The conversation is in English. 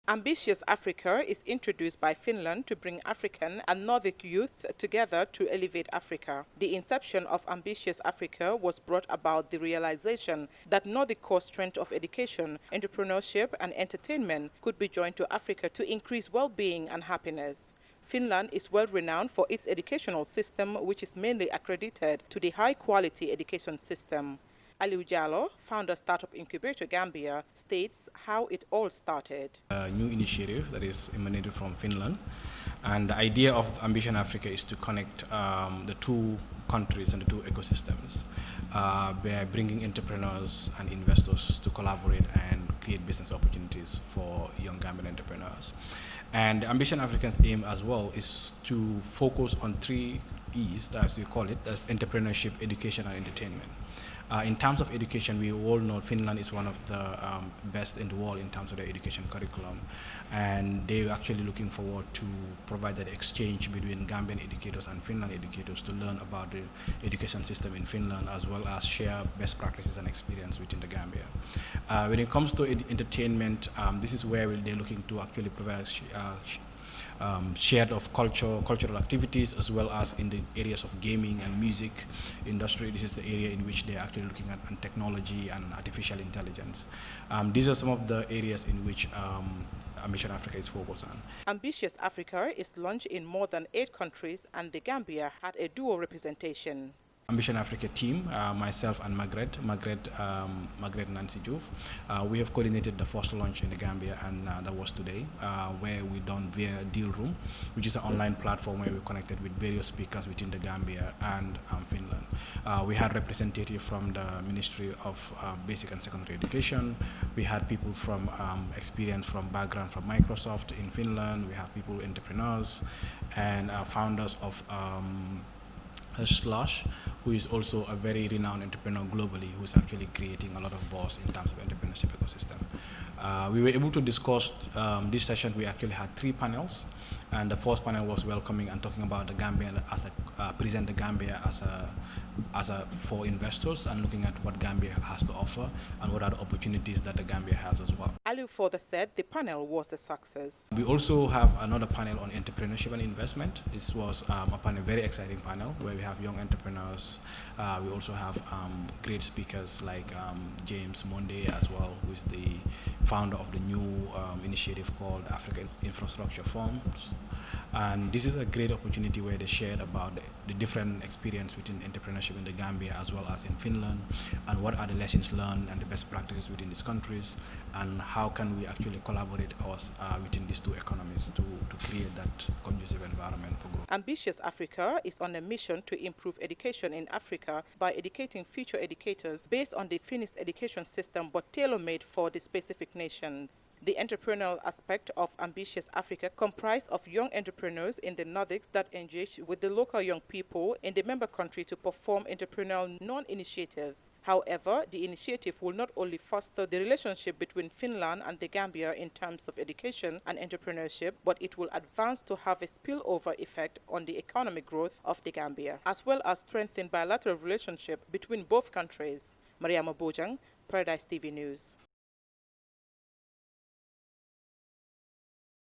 Ambitious Africa is introduced by Finland to bring African and Nordic youth together to elevate Africa. The inception of Ambitious Africa was brought about the realization that Nordic core strength of education, entrepreneurship and entertainment could be joined to Africa to increase well-being and happiness. Finland is well renowned for its educational system, which is mainly accredited to the high-quality education system. Aliu Jallo, founder Startup Incubator Gambia, states how it all started. A new initiative that is emanated from Finland, and the idea of Ambition Africa is to connect the two countries and the two ecosystems by bringing entrepreneurs and investors to collaborate and create business opportunities for young Gambian entrepreneurs. And Ambition Africa's aim as well is to focus on 3 E's, as we call it, as entrepreneurship, education and entertainment. In terms of education, we all know Finland is one of the best in the world in terms of their education curriculum, and they're actually looking forward to provide that exchange between Gambian educators and Finland educators to learn about the education system in Finland, as well as share best practices and experience within the Gambia. When it comes to entertainment, this is where they're looking to actually provide shared of cultural activities, as well as in the areas of gaming and music industry. This is the area in which they're actually looking at technology and artificial intelligence. These are some of the areas in which Ambition Africa is focused on. Ambitious Africa is launched in more than 8 countries, and the Gambia had a dual representation. Ambition Africa team, myself and Margaret Nancy Diouf, we have coordinated the first launch in the Gambia, and that was today, where we done via Deal Room, which is an online platform where we connected with various speakers within the Gambia and Finland. We had representatives from the Ministry of Basic and Secondary Education. We had people from experience from background from Microsoft in Finland. We have people, entrepreneurs, and founders of Slash, who is also a very renowned entrepreneur globally, who is actually creating a lot of buzz in terms of entrepreneurship ecosystem. We were able to discuss this session. We actually had 3 panels, and the first panel was welcoming and talking about the Gambia as present the Gambia as a for investors, and looking at what Gambia has to offer and what are the opportunities that the Gambia has as well. Aliu further said the panel was a success. We also have another panel on entrepreneurship and investment. This was a very exciting panel where we have young entrepreneurs. We also have great speakers like James Monday as well, who is the founder of the new initiative called African Infrastructure Forums. And this is a great opportunity where they shared about the different experience within entrepreneurship in the Gambia as well as in Finland, and what are the lessons learned and the best practices within these countries, and how can we actually collaborate within these 2 economies to create that conducive environment for growth. Ambitious Africa is on a mission to improve education in Africa by educating future educators based on the Finnish education system, but tailor-made for the specific nations. The entrepreneurial aspect of Ambitious Africa comprised of young entrepreneurs in the Nordics that engage with the local young people in the member country to perform entrepreneurial non-initiatives. However, the initiative will not only foster the relationship between Finland and the Gambia in terms of education and entrepreneurship, but it will advance to have a spillover effect on the economic growth of the Gambia, as well as strengthen bilateral relationship between both countries. Mariama Bojang, Paradise TV News.